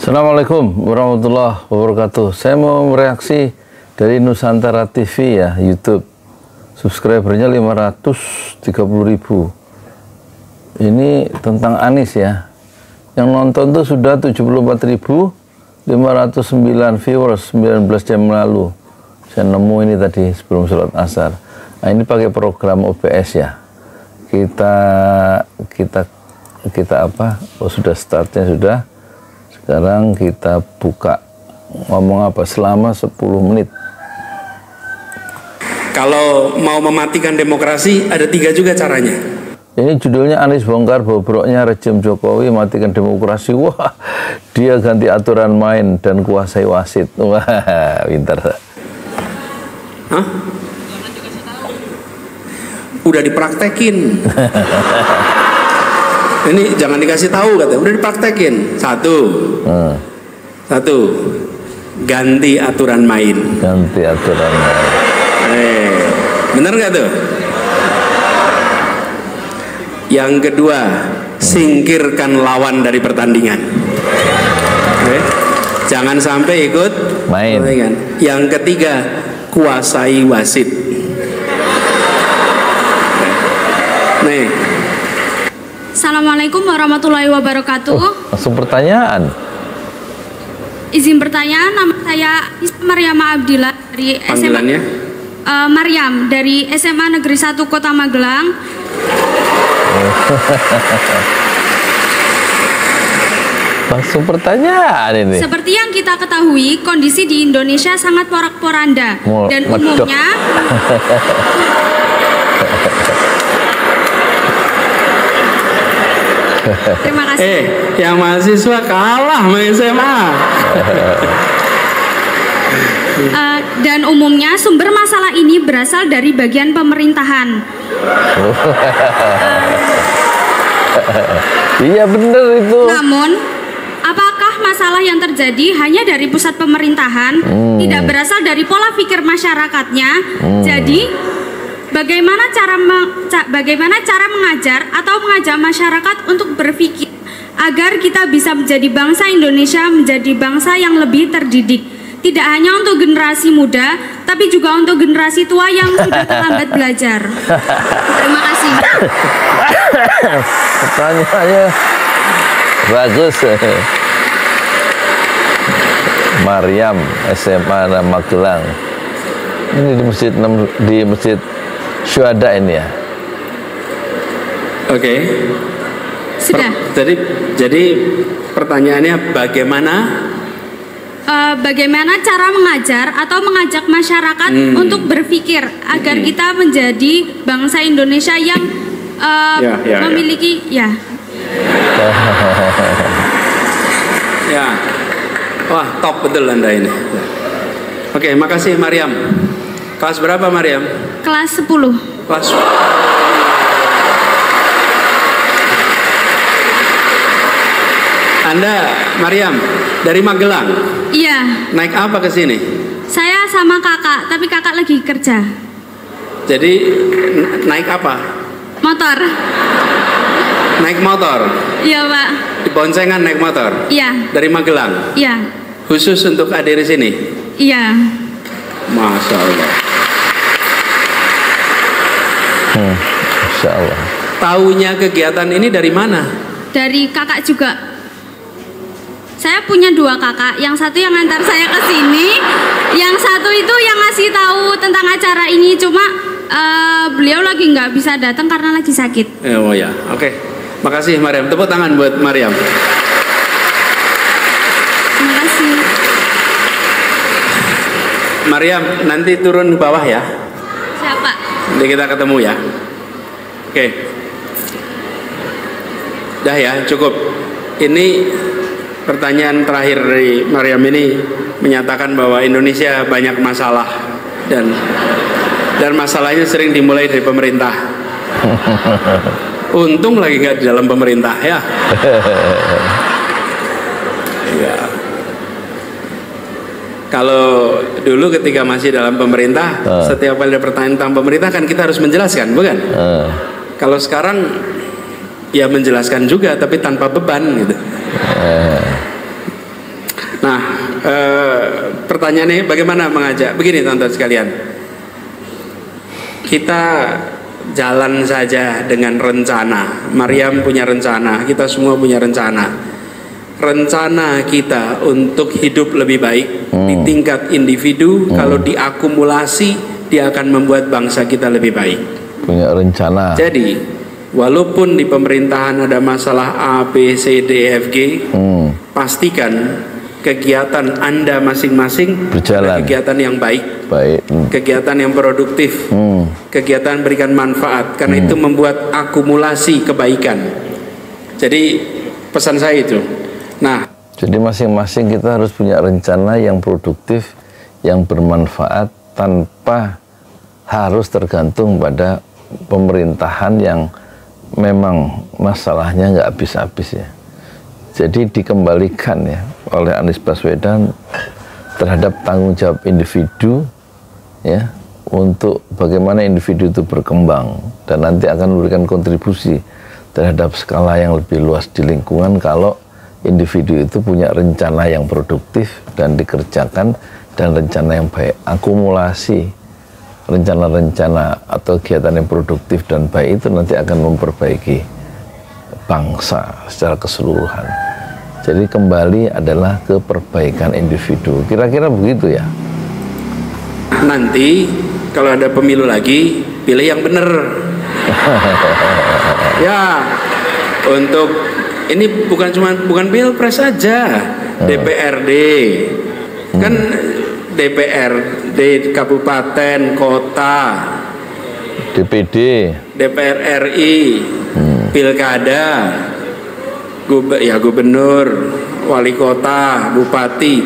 Assalamualaikum warahmatullahi wabarakatuh. Saya mau mereaksi dari Nusantara TV ya, YouTube. Subscribernya 530.000. Ini tentang Anies ya. Yang nonton tuh sudah 74.509 viewers 19 jam lalu. Saya nemu ini tadi sebelum sholat asar. Nah, ini pakai program OBS ya. Kita apa? Oh, sudah startnya sudah. Sekarang kita buka ngomong apa selama 10 menit. Kalau mau mematikan demokrasi ada 3 juga caranya. Ini judulnya Anies bongkar bobroknya rejim Jokowi matikan demokrasi. Wah, dia ganti aturan main dan kuasai wasit. Wah, pintar. Hah? Udah dipraktekin. Ini jangan dikasih tahu katanya, udah dipraktekin. Satu, ganti aturan main. Ganti aturan main. Bener nggak tuh? Yang kedua, singkirkan lawan dari pertandingan. Jangan sampai ikut main. Yang ketiga, kuasai wasit. Nih. Assalamualaikum warahmatullahi wabarakatuh. Langsung pertanyaan. Izin pertanyaan, nama saya Maryam Abdillah dari SMA. Maryam dari SMA Negeri 1 Kota Magelang. Langsung pertanyaan ini. Seperti yang kita ketahui, kondisi di Indonesia sangat porak-poranda dan umumnya terima kasih. Yang mahasiswa kalah sama SMA. Dan umumnya sumber masalah ini berasal dari bagian pemerintahan. Iya bener itu. Namun, apakah masalah yang terjadi hanya dari pusat pemerintahan, tidak berasal dari pola pikir masyarakatnya? Jadi, bagaimana cara mengajar atau mengajak masyarakat untuk berpikir agar kita bisa menjadi bangsa Indonesia menjadi bangsa yang lebih terdidik, tidak hanya untuk generasi muda tapi juga untuk generasi tua yang sudah terlambat belajar. Terima kasih. Pertanyaannya bagus. Maryam SMA Magelang. Ini di masjid Syuhada ini ya. Oke. Sudah. Jadi pertanyaannya bagaimana cara mengajar atau mengajak masyarakat untuk berpikir agar kita menjadi bangsa Indonesia yang memiliki ya. Wah, top betul Anda ini. Oke, makasih Maryam. Kelas berapa Maryam? Kelas 10. Kelas. Anda Maryam dari Magelang? Iya. Naik apa ke sini? Saya sama kakak, tapi kakak lagi kerja. Jadi naik apa? Motor. Naik motor? Iya Pak. Di boncengan naik motor? Iya. Dari Magelang? Iya. Khusus untuk hadir di sini? Iya. Masya Allah. Masya Allah. Taunya kegiatan ini dari mana? Dari kakak juga. Saya punya 2 kakak, yang satu yang antar saya ke sini, yang satu itu yang ngasih tahu tentang acara ini. Cuma beliau lagi nggak bisa datang karena lagi sakit. Oh ya, oke. Makasih Maryam. Tepuk tangan buat Maryam. Terima kasih. Maryam, nanti turun bawah ya. Siapa? Nanti kita ketemu ya. Oke. Dah ya, cukup. Ini pertanyaan terakhir dari Maryam ini menyatakan bahwa Indonesia banyak masalah dan masalahnya sering dimulai dari pemerintah. Untung lagi nggak di dalam pemerintah ya. Ya. Kalau dulu ketika masih dalam pemerintah, setiap kali ada pertanyaan tentang pemerintah kan kita harus menjelaskan, bukan? Kalau sekarang ya menjelaskan juga tapi tanpa beban gitu. pertanyaannya bagaimana mengajak? Begini teman-teman sekalian, kita jalan saja dengan rencana. Maryam punya rencana, kita semua punya rencana. Rencana kita untuk hidup lebih baik di tingkat individu, kalau diakumulasi dia akan membuat bangsa kita lebih baik. Punya rencana. Jadi walaupun di pemerintahan ada masalah A, B, C, D, F, G, pastikan kegiatan Anda masing-masing berjalan, kegiatan yang baik, kegiatan yang produktif, kegiatan berikan manfaat, karena itu membuat akumulasi kebaikan. Jadi pesan saya itu. Nah, jadi masing-masing kita harus punya rencana yang produktif, yang bermanfaat, tanpa harus tergantung pada pemerintahan yang memang masalahnya nggak habis-habis ya. Jadi dikembalikan ya oleh Anies Baswedan terhadap tanggung jawab individu ya, untuk bagaimana individu itu berkembang dan nanti akan memberikan kontribusi terhadap skala yang lebih luas di lingkungan kalau individu itu punya rencana yang produktif dan dikerjakan, dan rencana yang baik. Akumulasi rencana-rencana atau kegiatan yang produktif dan baik itu nanti akan memperbaiki bangsa secara keseluruhan. Jadi kembali adalah ke perbaikan individu. Kira-kira begitu ya. Nanti kalau ada pemilu lagi, pilih yang benar. Ya, untuk ini bukan pilpres saja, DPRD kan, DPRD kabupaten, kota, DPD, DPR RI, pilkada, gubernur, wali kota, bupati,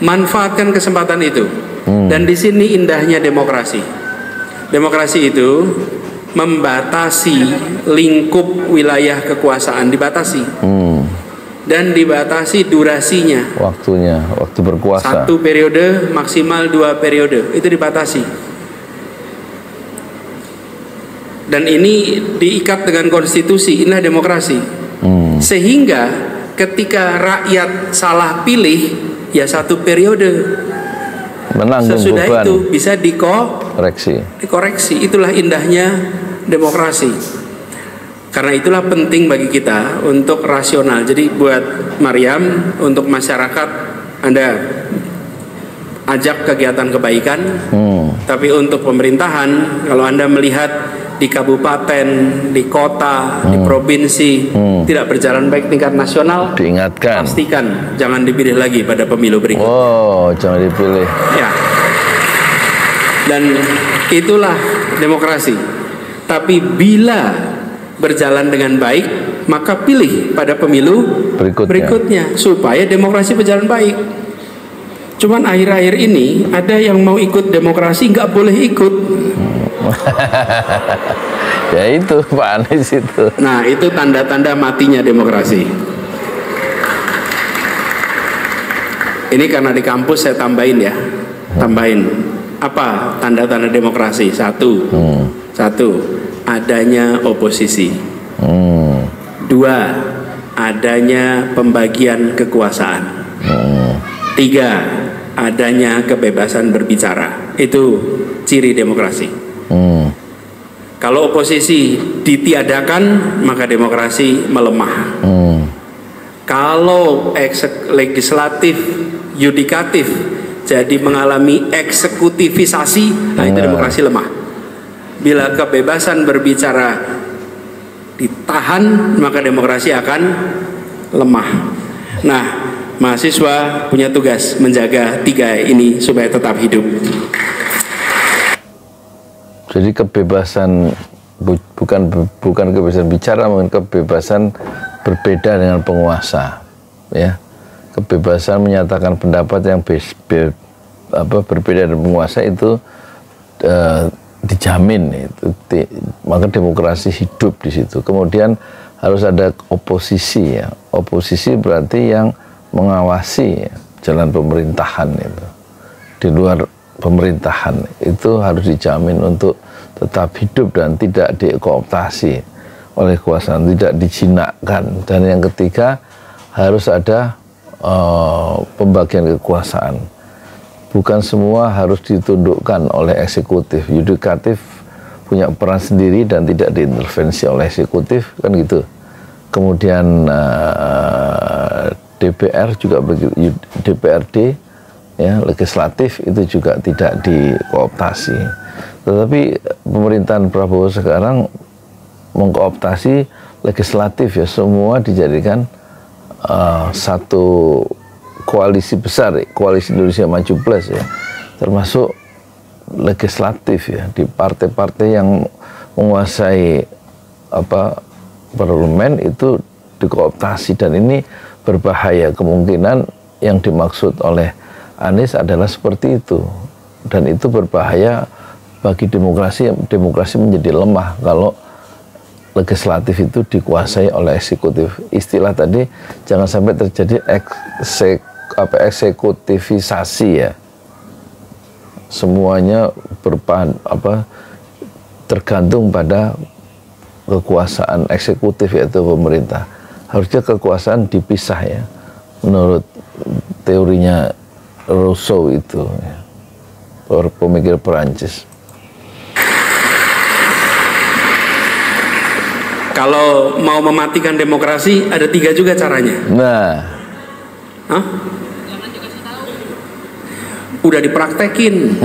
manfaatkan kesempatan itu. Dan di sini indahnya demokrasi. Demokrasi itu membatasi lingkup wilayah kekuasaan, dibatasi, dan dibatasi durasinya. Waktunya, waktu berkuasa. 1 periode maksimal 2 periode itu dibatasi. Dan ini diikat dengan konstitusi, inilah demokrasi. Sehingga ketika rakyat salah pilih, ya 1 periode. Menanggung sesudah beban. Itu bisa dikoreksi. Itulah indahnya demokrasi. Karena itulah penting bagi kita untuk rasional. Jadi buat Maryam, untuk masyarakat, Anda ajak kegiatan kebaikan. Tapi untuk pemerintahan, kalau Anda melihat di kabupaten, di kota, di provinsi tidak berjalan baik tingkat nasional, diingatkan, pastikan jangan dipilih lagi pada pemilu berikutnya. Oh, jangan dipilih. Ya. Dan itulah demokrasi. Tapi bila berjalan dengan baik, maka pilih pada pemilu berikutnya supaya demokrasi berjalan baik. Cuman akhir-akhir ini ada yang mau ikut demokrasi nggak boleh ikut. Ya itu Pak Anies itu. Nah itu tanda-tanda matinya demokrasi. Ini karena di kampus saya tambahin ya, apa tanda-tanda demokrasi? Satu, adanya oposisi. 2, adanya pembagian kekuasaan. 3, adanya kebebasan berbicara. Itu ciri demokrasi. Kalau oposisi ditiadakan, maka demokrasi melemah. Kalau legislatif, yudikatif jadi mengalami eksekutifisasi, nah itu demokrasi lemah. Bila kebebasan berbicara ditahan, maka demokrasi akan lemah. Nah, mahasiswa punya tugas menjaga 3 ini supaya tetap hidup. Jadi kebebasan bukan kebebasan bicara, mungkin kebebasan berbeda dengan penguasa, ya. Kebebasan menyatakan pendapat yang berbeda dengan penguasa itu dijamin, maka demokrasi hidup di situ. Kemudian harus ada oposisi, ya. Oposisi berarti yang mengawasi jalan pemerintahan itu. Di luar pemerintahan itu harus dijamin untuk tetap hidup dan tidak dikooptasi oleh kekuasaan, tidak dijinakkan. Dan yang ketiga harus ada pembagian kekuasaan. bukan semua harus ditundukkan oleh eksekutif. Yudikatif punya peran sendiri dan tidak diintervensi oleh eksekutif, kan gitu. Kemudian DPR juga begitu, DPRD ya, legislatif itu juga tidak dikooptasi. Tetapi pemerintahan Prabowo sekarang mengkooptasi legislatif ya, semua dijadikan satu koalisi besar, koalisi Indonesia Maju Plus ya, termasuk legislatif ya, di partai-partai yang menguasai parlemen itu dikooptasi, dan ini berbahaya. Kemungkinan yang dimaksud oleh Anies adalah seperti itu, dan itu berbahaya bagi demokrasi. Demokrasi menjadi lemah kalau legislatif itu dikuasai oleh eksekutif. Istilah tadi, jangan sampai terjadi eksekutifisasi ya. Semuanya tergantung pada kekuasaan eksekutif, yaitu pemerintah. Harusnya kekuasaan dipisah ya, menurut teorinya Rousseau itu ya, pemikir Perancis. Kalau mau mematikan demokrasi ada 3 juga caranya. Nah, hah? Udah dipraktekin.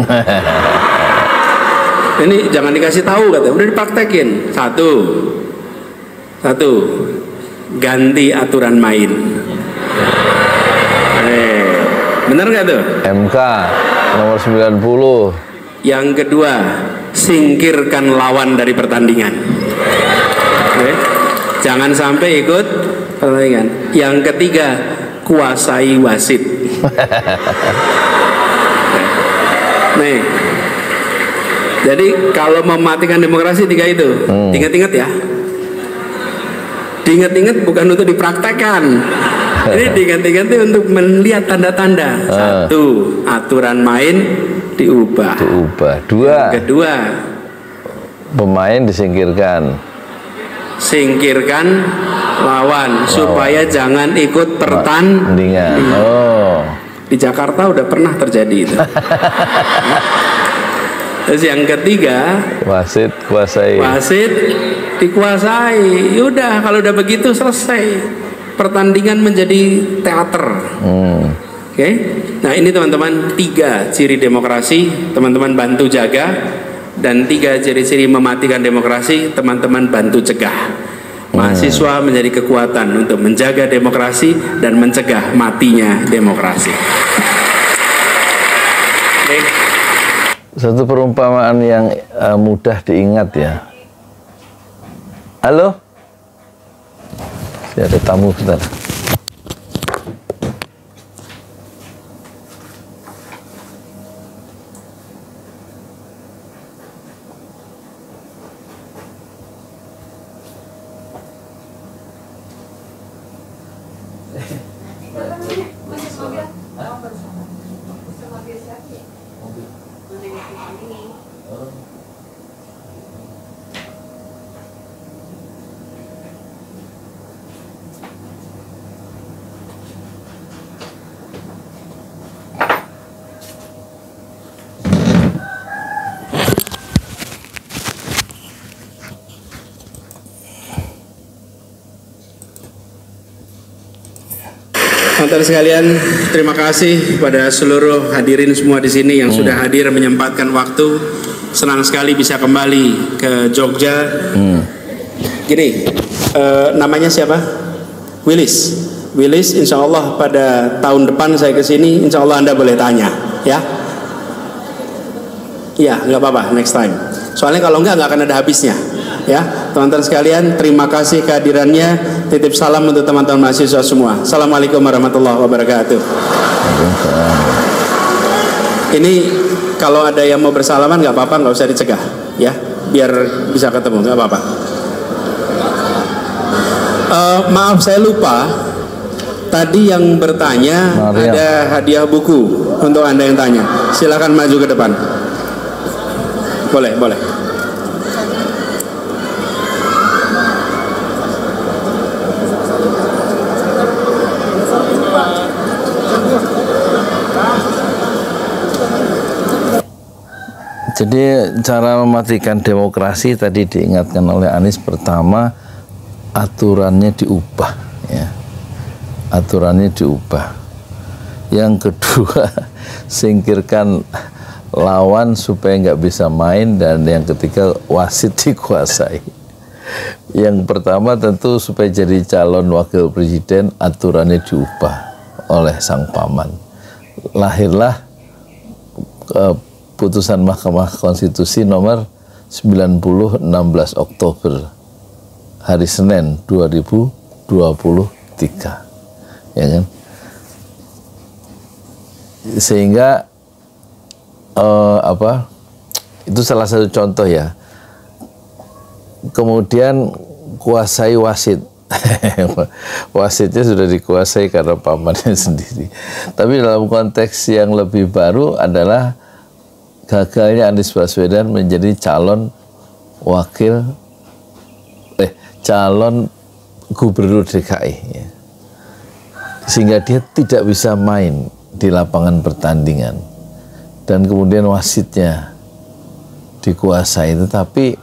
Ini jangan dikasih tahu, kata, udah dipraktekin. Satu, ganti aturan main. Bener nggak tuh? MK nomor 90. Yang kedua, singkirkan lawan dari pertandingan. Jangan sampai ikut pertandingan. Yang ketiga, kuasai wasit. Nih, jadi kalau mematikan demokrasi 3 itu, ingat-ingat ya. Diingat-ingat bukan untuk dipraktekkan. Ini diingat-ingat untuk melihat tanda-tanda. 1, aturan main diubah. 2, kedua, pemain disingkirkan. Singkirkan lawan supaya jangan ikut pertandingan. Di Jakarta udah pernah terjadi itu. Terus yang ketiga, wasit dikuasai. Yaudah, kalau udah begitu selesai, pertandingan menjadi teater. Oke. Nah, ini teman-teman 3 ciri demokrasi, teman-teman bantu jaga. Dan 3 ciri-ciri mematikan demokrasi, teman-teman bantu cegah. Mahasiswa menjadi kekuatan untuk menjaga demokrasi dan mencegah matinya demokrasi. Okay. Satu perumpamaan yang mudah diingat ya. Halo? Ada tamu bentar. Teman-teman sekalian, terima kasih pada seluruh hadirin semua di sini yang sudah hadir menyempatkan waktu. Senang sekali bisa kembali ke Jogja. Gini, namanya siapa? Willis. Insya Allah pada tahun depan saya kesini, insya Allah Anda boleh tanya, ya. Iya, nggak apa-apa, next time. Soalnya kalau nggak akan ada habisnya. Ya, teman-teman sekalian, terima kasih kehadirannya. Titip salam untuk teman-teman mahasiswa semua. Assalamualaikum warahmatullahi wabarakatuh. Ini kalau ada yang mau bersalaman nggak apa-apa, nggak usah dicegah, ya, biar bisa ketemu, nggak apa-apa. Maaf saya lupa. Tadi yang bertanya ada hadiah buku untuk Anda yang tanya. Silakan maju ke depan. Boleh. Jadi cara mematikan demokrasi tadi diingatkan oleh Anies, pertama aturannya diubah, ya. Aturannya diubah. Yang kedua, singkirkan lawan supaya nggak bisa main, dan yang ketiga wasit dikuasai. Yang pertama tentu supaya jadi calon wakil presiden aturannya diubah oleh sang paman. Lahirlah putusan Mahkamah Konstitusi nomor 90 16 Oktober hari Senin 2023, ya kan? Sehingga itu salah satu contoh, ya. Kemudian kuasai wasit. Wasitnya sudah dikuasai karena pamannya sendiri. Tapi dalam konteks yang lebih baru adalah gagalnya Anies Baswedan menjadi calon gubernur DKI, ya. Sehingga dia tidak bisa main di lapangan pertandingan, dan kemudian wasitnya dikuasai. Tetapi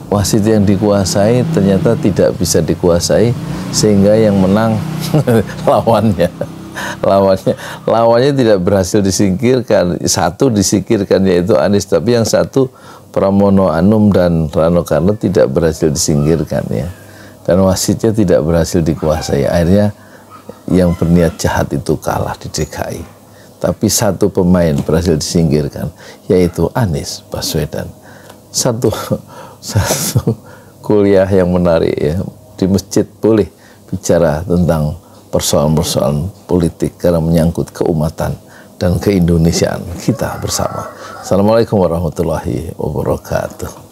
wasit yang dikuasai ternyata tidak bisa dikuasai, sehingga yang menang lawannya tidak berhasil disingkirkan. Satu disingkirkan, yaitu Anies, tapi yang satu Pramono Anung dan Rano Karno tidak berhasil disingkirkan, ya. Dan wasitnya tidak berhasil dikuasai. Akhirnya yang berniat jahat itu kalah di DKI. Tapi satu pemain berhasil disingkirkan, yaitu Anies Baswedan. Satu kuliah yang menarik, ya. Di masjid boleh bicara tentang persoalan-persoalan politik karena menyangkut keumatan dan keindonesiaan kita bersama. Assalamualaikum warahmatullahi wabarakatuh.